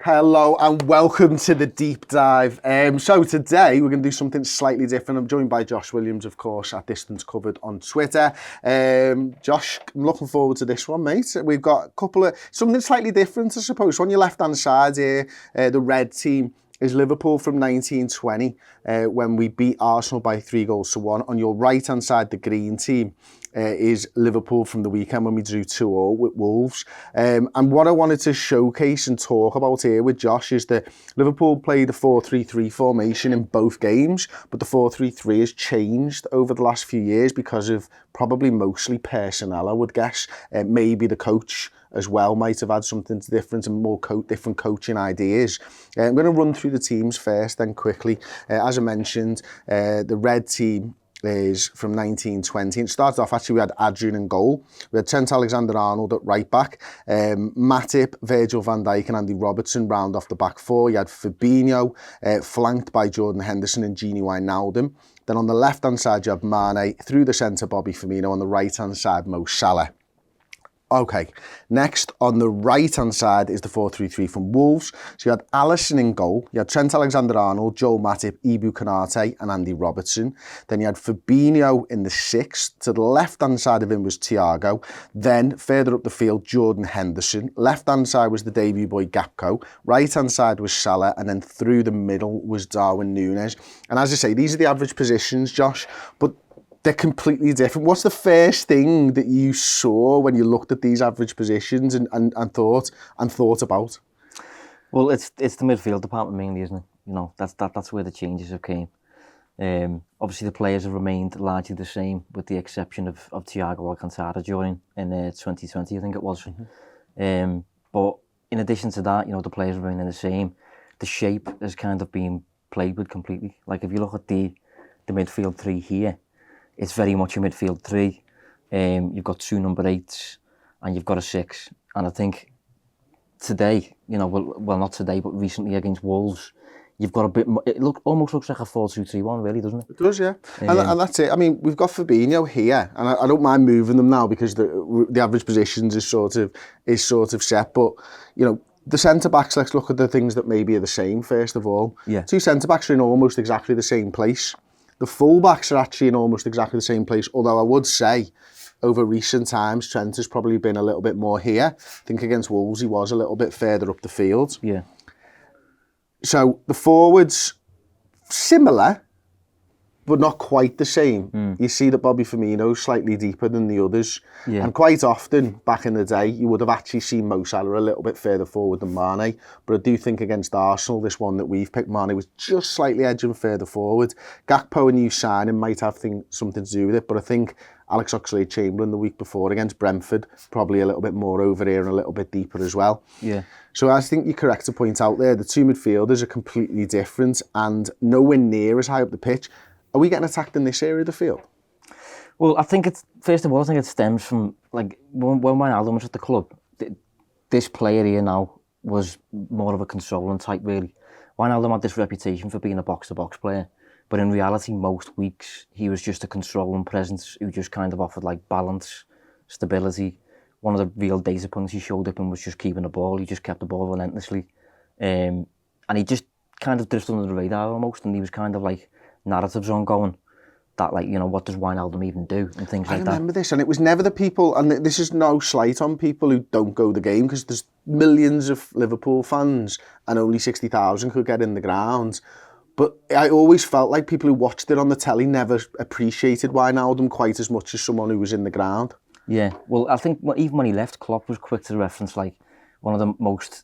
Hello and welcome to the deep dive. So today we're going to do something slightly different. I'm joined by Josh Williams, of course, at Distance Covered on Twitter. Josh, I'm looking forward to this one, mate. We've got a couple of something slightly different, I suppose. On your left-hand side here, the red team is Liverpool from 1920 when we beat Arsenal by 3-1. On your right-hand side, the green team is Liverpool from the weekend when we drew 2-0 with Wolves. And what I wanted to showcase and talk about here with Josh is that Liverpool played a 4-3-3 formation in both games, but the 4-3-3 has changed over the last few years because of probably mostly personnel, I would guess. Maybe the coach as well might have had something different and more different coaching ideas. I'm going to run through the teams first, then quickly. As I mentioned, the red team is from 1920. It started off, actually, we had Adrian in goal. We had Trent Alexander-Arnold at right back. Matip, Virgil van Dijk and Andy Robertson round off the back four. You had Fabinho, flanked by Jordan Henderson and Gini Wijnaldum. Then on the left-hand side, you have Mane. Through the centre, Bobby Firmino. On the right-hand side, Mo Salah. Okay, next on the right-hand side is the 4-3-3 from Wolves. So you had Alisson in goal, you had Trent Alexander-Arnold, Joel Matip, Ibu Konate and Andy Robertson. Then you had Fabinho in the sixth. To the left-hand side of him was Thiago. Then further up the field, Jordan Henderson. Left-hand side was the debut boy Gakpo. Right-hand side was Salah. And then through the middle was Darwin Núñez. And as I say, these are the average positions, Josh, but they're completely different. What's the first thing that you saw when you looked at these average positions and thought about? Well, it's the midfield department mainly, isn't it? You know, that's where the changes have came. Obviously, the players have remained largely the same, with the exception of Thiago Alcantara joining in 2020, I think it was. Mm-hmm. But in addition to that, you know, the players remaining the same. The shape has kind of been played with completely. Like if you look at the midfield three here, it's very much a midfield three. You've got two number 8s and you've got a 6. And I think today, you know, well not today, but recently against Wolves, you've got a bit more, almost looks like a 4-2-3-1 really, doesn't it? It does, yeah. And that's it. I mean, we've got Fabinho here, and I don't mind moving them now because the average positions is sort of set. But, you know, the centre-backs, let's look at the things that maybe are the same first of all. Yeah. Two centre-backs are in almost exactly the same place. The full-backs are actually in almost exactly the same place, although I would say over recent times, Trent has probably been a little bit more here. I think against Wolves, he was a little bit further up the field. Yeah. So the forwards, similar, but not quite the same. You see that Bobby Firmino's slightly deeper than the others. Yeah. And quite often, back in the day, you would have actually seen Mo Salah a little bit further forward than Mane. But I do think against Arsenal, this one that we've picked, Mane was just slightly edging further forward. Gakpo, a new signing, might have something to do with it. But I think Alex Oxlade-Chamberlain the week before against Brentford, probably a little bit more over here and a little bit deeper as well. Yeah. So I think you're correct to point out there, the two midfielders are completely different and nowhere near as high up the pitch. Are we getting attacked in this area of the field? Well, I think it stems from, like, when Wijnaldum was at the club, this player here now was more of a controlling type, really. Wijnaldum had this reputation for being a box-to-box player, but in reality, most weeks, he was just a controlling presence who just kind of offered, like, balance, stability. One of the real data points he showed up in was just keeping the ball. He just kept the ball relentlessly. And he just kind of drifted under the radar almost, and he was kind of like narratives ongoing that, like, you know, what does Wijnaldum even do and things like that. I remember this, and it was never the people, and this is no slight on people who don't go the game, because there's millions of Liverpool fans and only 60,000 could get in the ground. But I always felt like people who watched it on the telly never appreciated Wijnaldum quite as much as someone who was in the ground. Yeah, well, I think even when he left, Klopp was quick to reference, like, one of the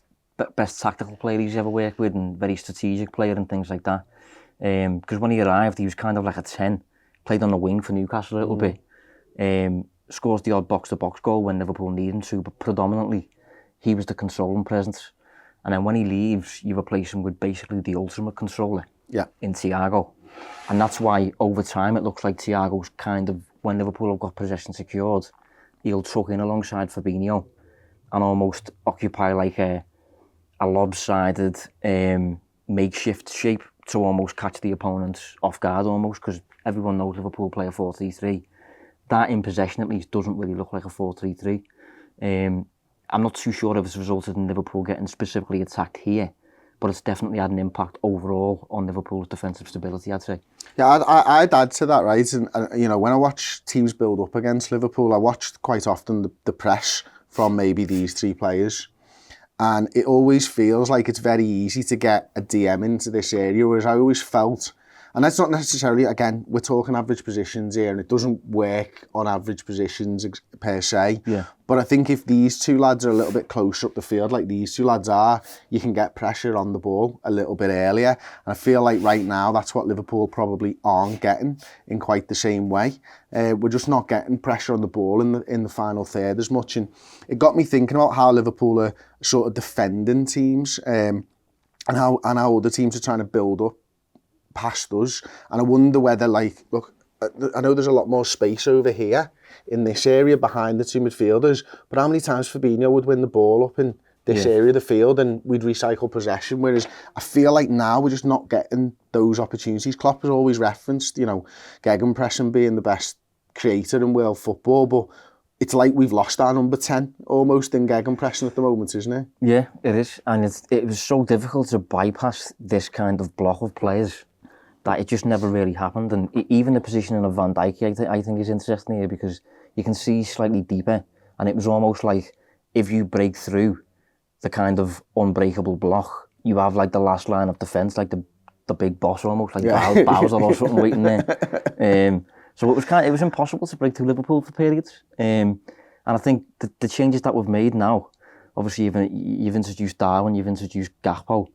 best tactical players he's ever worked with and very strategic player and things like that. Because when he arrived, he was kind of like a 10, played on the wing for Newcastle a little bit, scores the odd box-to-box goal when Liverpool need him to, but predominantly he was the controlling presence. And then when he leaves, you replace him with basically the ultimate controller in Thiago. And that's why over time it looks like Thiago's kind of, when Liverpool have got possession secured, he'll tuck in alongside Fabinho and almost occupy like a lopsided makeshift shape to almost catch the opponents off guard almost, because everyone knows Liverpool play a 4-3-3. That in possession at least doesn't really look like a 4-3-3. And I'm not too sure if it's resulted in Liverpool getting specifically attacked here, but it's definitely had an impact overall on Liverpool's defensive stability, I'd say. Yeah, I'd add to that, right? And you know, when I watch teams build up against Liverpool, I watched quite often the press from maybe these three players. And it always feels like it's very easy to get a DM into this area, whereas I always felt, and that's not necessarily, again, we're talking average positions here, and it doesn't work on average positions per se. Yeah. But I think if these two lads are a little bit closer up the field, like these two lads are, you can get pressure on the ball a little bit earlier. And I feel like right now, that's what Liverpool probably aren't getting in quite the same way. We're just not getting pressure on the ball in the final third as much. And it got me thinking about how Liverpool are sort of defending teams, and how other teams are trying to build up past us. And I wonder whether, like, look, I know there's a lot more space over here in this area behind the two midfielders, but how many times Fabinho would win the ball up in this area of the field and we'd recycle possession, whereas I feel like now we're just not getting those opportunities. Klopp has always referenced, you know, gegenpressing being the best creator in world football, but it's like we've lost our number 10 almost in gegenpressing at the moment, isn't it? Yeah, it is. And it was so difficult to bypass this kind of block of players that it just never really happened. And even the positioning of Van Dijk, I think is interesting here, because you can see slightly deeper, and it was almost like if you break through the kind of unbreakable block, you have like the last line of defence, like the big boss almost, like Bowser or something waiting there. So it was impossible to break through Liverpool for periods. And I think the changes that we've made now, obviously you've introduced Darwin, you've introduced Gakpo,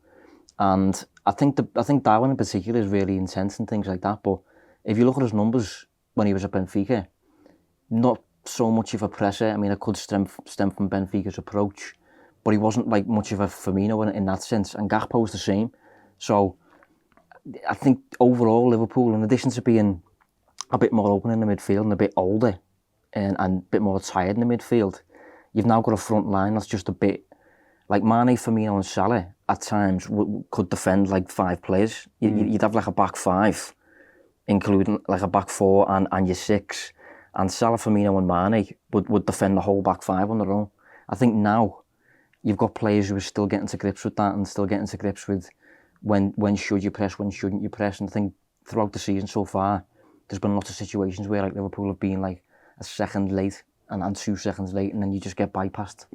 and I think Darwin in particular is really intense and things like that. But if you look at his numbers when he was at Benfica, not so much of a presser. I mean, it could stem from Benfica's approach, but he wasn't like much of a Firmino in that sense. And Gakpo's the same. So I think overall Liverpool, in addition to being a bit more open in the midfield and a bit older and a bit more tired in the midfield, you've now got a front line that's just a bit like Mane, Firmino and Salah at times could defend like 5 players. You'd have like a back 5, including like a back 4 and your 6. And Salah, Firmino and Mane would defend the whole back 5 on their own. I think now you've got players who are still getting to grips with that and still getting to grips with when should you press, when shouldn't you press. And I think throughout the season so far, there's been lots of situations where like Liverpool have been like a second late and 2 seconds late, and then you just get bypassed.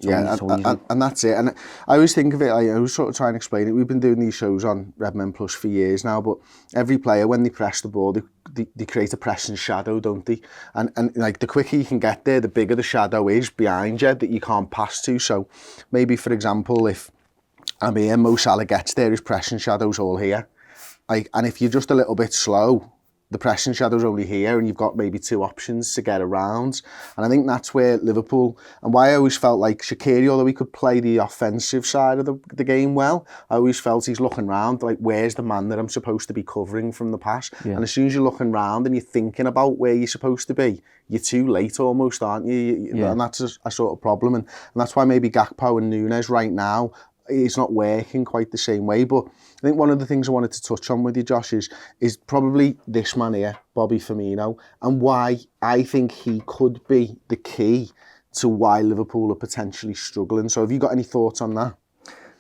And that's it. And I always think of it, I always sort of try and explain it. We've been doing these shows on Redmen Plus for years now, but every player, when they press the ball, they create a pressing shadow, don't they? And like the quicker you can get there, the bigger the shadow is behind you that you can't pass to. So maybe, for example, if Mo Salah gets there, his pressing shadow's all here. And if you're just a little bit slow, the pressing shadow's only here, and you've got maybe 2 options to get around. And I think that's where Liverpool, and why I always felt like Shaqiri, although he could play the offensive side of the game well, I always felt he's looking around like, where's the man that I'm supposed to be covering from the pass? Yeah. And as soon as you're looking around and you're thinking about where you're supposed to be, you're too late almost, aren't you? Yeah. And that's a sort of problem. And that's why maybe Gakpo and Núñez right now, it's not working quite the same way. But I think one of the things I wanted to touch on with you, Josh, is probably this man here, Bobby Firmino, and why I think he could be the key to why Liverpool are potentially struggling. So have you got any thoughts on that?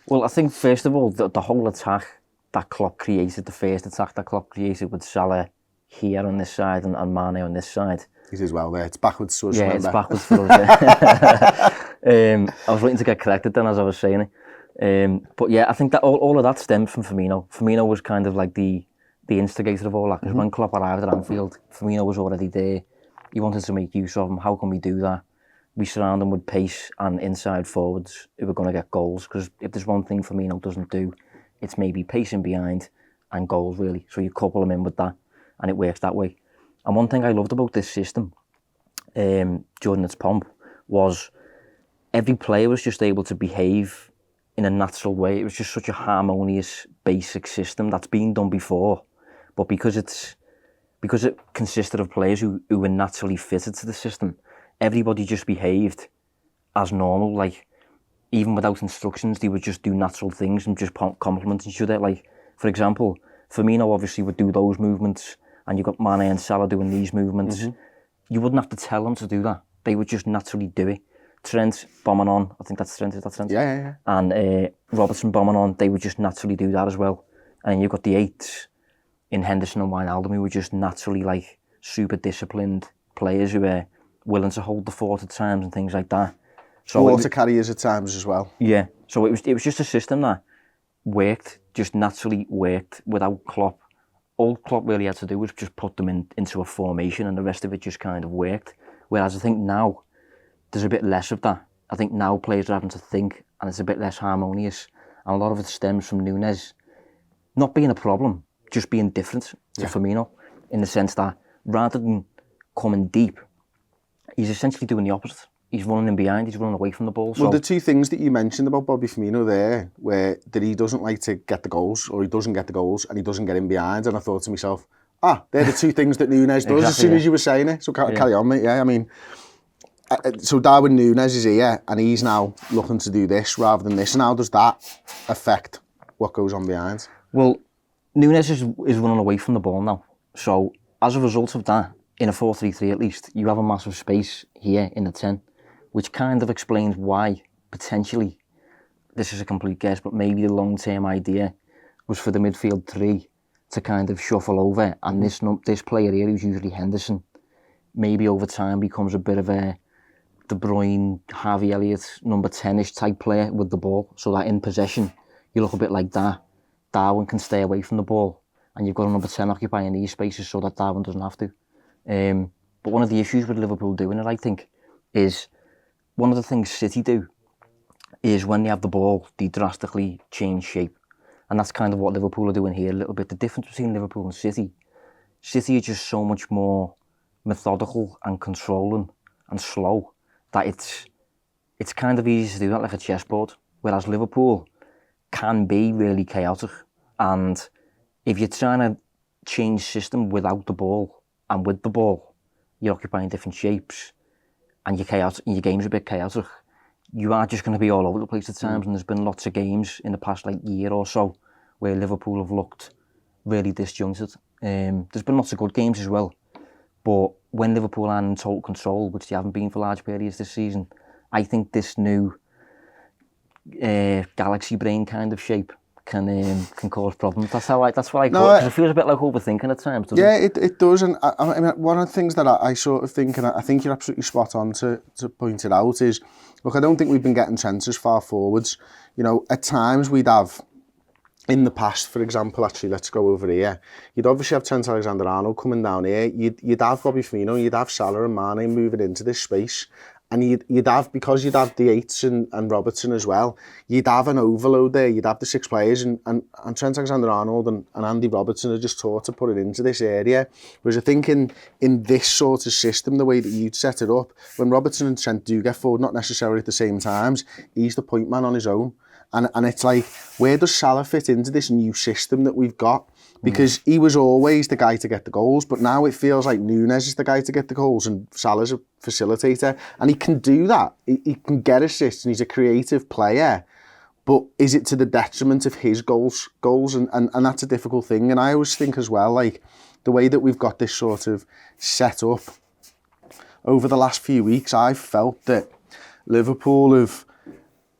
Well, I think first of all, the whole attack that Klopp created, the first attack that Klopp created with Salah here on this side and Mane on this side. It is well there. It's backwards to us, yeah, remember? It's backwards for us, yeah. I was waiting to get corrected then as I was saying it. But yeah, I think that all of that stemmed from Firmino. Firmino was kind of like the instigator of all that, because when Klopp arrived at Anfield, Firmino was already there. He wanted to make use of him. How can we do that? We surround him with pace and inside forwards who are going to get goals, because if there's one thing Firmino doesn't do, it's maybe pacing behind and goals, really. So you couple him in with that, and it works that way. And one thing I loved about this system, during its pomp, was every player was just able to behave in a natural way. It was just such a harmonious, basic system that's been done before. But because it consisted of players who were naturally fitted to the system, everybody just behaved as normal. Like, even without instructions, they would just do natural things and just compliment each other. Like, for example, Firmino obviously would do those movements, and you've got Mane and Salah doing these movements. You wouldn't have to tell them to do that. They would just naturally do it. Trent bombing on. I think that's Trent. Is that Trent? Yeah. And Robertson bombing on. They would just naturally do that as well. And then you've got the 8s in Henderson and Wijnaldum who were just naturally like super disciplined players who were willing to hold the fort at times and things like that. So water carriers at times as well. Yeah. So it was just a system that worked, just naturally worked without Klopp. All Klopp really had to do was just put them into a formation, and the rest of it just kind of worked. Whereas I think now there's a bit less of that. I think now players are having to think, and it's a bit less harmonious. And a lot of it stems from Núñez not being a problem, just being different to Firmino, in the sense that rather than coming deep, he's essentially doing the opposite. He's running in behind, he's running away from the ball. Well, the two things that you mentioned about Bobby Firmino there, where that he doesn't like to get the goals, or he doesn't get the goals, and he doesn't get in behind, and I thought to myself, they're the two things that Núñez does. Exactly, as soon as you were saying it. So carry on, mate. Yeah, I mean, so Darwin Núñez is here, and he's now looking to do this rather than this. And how does that affect what goes on behind? Well, Núñez is running away from the ball now. So as a result of that, in a 4-3-3 at least, you have a massive space here in the 10, which kind of explains why, potentially, this is a complete guess, but maybe the long-term idea was for the midfield 3 to kind of shuffle over, and this player here, who's usually Henderson, maybe over time becomes a bit of a De Bruyne, Harvey Elliott, number 10-ish type player with the ball, so that in possession, you look a bit like that. Darwin can stay away from the ball, and you've got a number 10 occupying these spaces so that Darwin doesn't have to. But one of the issues with Liverpool doing it, I think, is one of the things City do is when they have the ball, they drastically change shape. And that's kind of what Liverpool are doing here a little bit. The difference between Liverpool and City is just so much more methodical and controlling and slow that it's kind of easy to do that like a chessboard. Whereas Liverpool can be really chaotic. And if you're trying to change system without the ball and with the ball, you're occupying different shapes and you're chaotic, and your game's a bit chaotic, you are just going to be all over the place at times. And there's been lots of games in the past year or so where Liverpool have looked really disjointed. There's been lots of good games as well, but when Liverpool are in total control, which they haven't been for large periods this season, I think this new galaxy brain kind of shape can cause problems. That's what I call it. It feels a bit like overthinking at times, doesn't it? It does. And I mean, one of the things that I sort of think, and I think you're absolutely spot on to point it out, is, look, I don't think we've been getting Trent as far forwards. You know, at times we'd have, in the past, for example, actually, let's go over here. You'd obviously have Trent Alexander-Arnold coming down here. You'd have Bobby Firmino, you'd have Salah and Mane moving into this space. And you'd have, because you'd have the 8s and Robertson as well, you'd have an overload there. You'd have the 6 players, and Trent Alexander-Arnold and Andy Robertson are just taught to put it into this area. Whereas I think in this sort of system, the way that you'd set it up, when Robertson and Trent do get forward, not necessarily at the same times, he's the point man on his own. And it's like, where does Salah fit into this new system that we've got? Because he was always the guy to get the goals, but now it feels like Núñez is the guy to get the goals and Salah's a facilitator. And he can do that. He can get assists and he's a creative player. But is it to the detriment of his goals? And that's a difficult thing. And I always think as well, like, the way that we've got this sort of set up over the last few weeks, I've felt that Liverpool have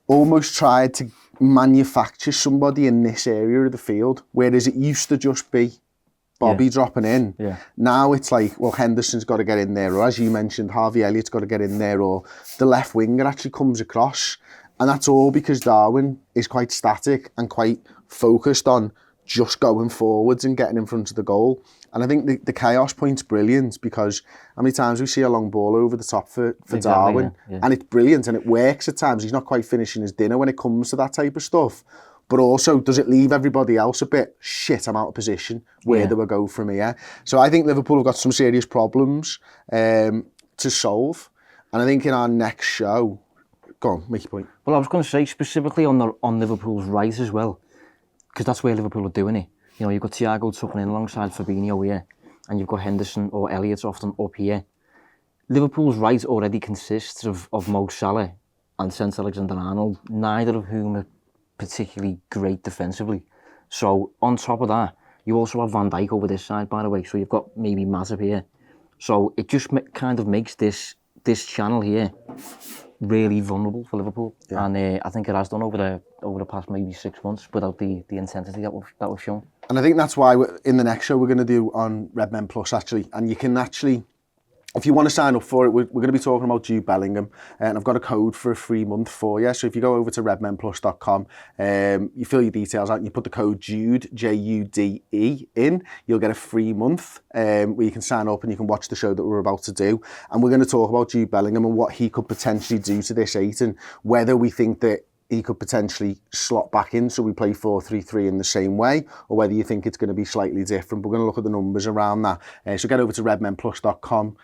almost tried to manufacture somebody in this area of the field, whereas it used to just be Bobby dropping in. Yeah. Now it's like, well, Henderson's got to get in there, or as you mentioned, Harvey Elliott's got to get in there, or the left winger actually comes across. And that's all because Darwin is quite static and quite focused on just going forwards and getting in front of the goal. And I think the chaos point's brilliant, because how many times we see a long ball over the top for exactly, Darwin, and it's brilliant and it works at times. He's not quite finishing his dinner when it comes to that type of stuff. But also, does it leave everybody else a bit, shit, I'm out of position, where do we go from here? So I think Liverpool have got some serious problems to solve. And I think in our next show, go on, make your point. Well, I was going to say specifically on Liverpool's right as well, because that's where Liverpool are doing it. You know, you've got Thiago tucking in alongside Fabinho here, and you've got Henderson or Elliott often up here. Liverpool's right already consists of Mo Salah and Trent Alexander-Arnold, neither of whom are particularly great defensively. So on top of that, you also have Van Dijk over this side, by the way. So you've got maybe Matip here. So it just kind of makes this this channel here really vulnerable for Liverpool, Yeah. and I think it has done over the past maybe 6 months without the intensity that we've shown. And I think that's why in the next show we're going to do on Redmen Plus actually, and you can actually, if you want to sign up for it, we're going to be talking about Jude Bellingham, and I've got a code for a free month for you. So if you go over to redmenplus.com, you fill your details out and you put the code JUDE, J-U-D-E in, you'll get a free month where you can sign up and you can watch the show that we're about to do. And we're going to talk about Jude Bellingham and what he could potentially do to this 8 and whether we think that he could potentially slot back in so we play 4-3-3 in the same way, or whether you think it's going to be slightly different. We're going to look at the numbers around that. So get over to redmenplus.com,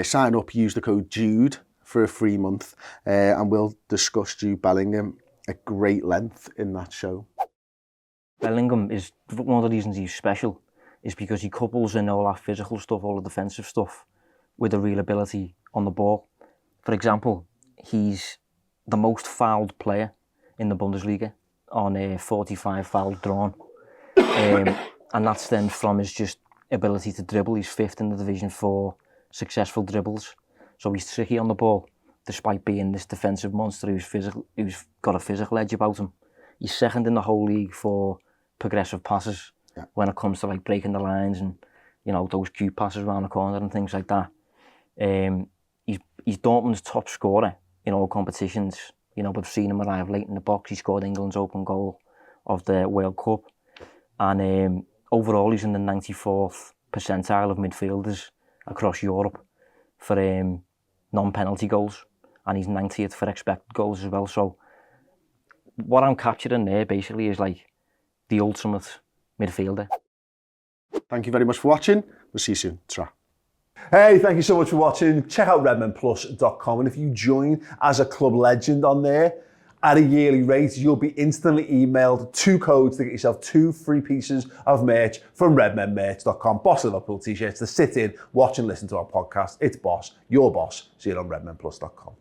sign up, use the code JUDE for a free month, and we'll discuss Jude Bellingham at great length in that show. Bellingham is one of the reasons he's special is because he couples in all that physical stuff, all the defensive stuff, with a real ability on the ball. For example, he's the most fouled player in the Bundesliga on 45 fouls drawn, and that stems from his just ability to dribble. He's 5th in the division for successful dribbles, so he's tricky on the ball despite being this defensive monster who's got a physical edge about him. He's 2nd in the whole league for progressive passes when it comes to like breaking the lines and those cute passes around the corner and things like that. He's Dortmund's top scorer in all competitions. We've seen him arrive late in the box. He scored England's open goal of the World Cup. And overall, he's in the 94th percentile of midfielders across Europe for non-penalty goals. And he's 90th for expected goals as well. So what I'm capturing there basically is like the ultimate midfielder. Thank you very much for watching. We'll see you soon. Ta-ra. Hey, thank you so much for watching. Check out redmenplus.com, and if you join as a club legend on there at a yearly rate, you'll be instantly emailed 2 codes to get yourself 2 free pieces of merch from redmenmerch.com. Boss Liverpool t-shirts to sit in, watch and listen to our podcast. It's Boss, your boss. See you on redmenplus.com.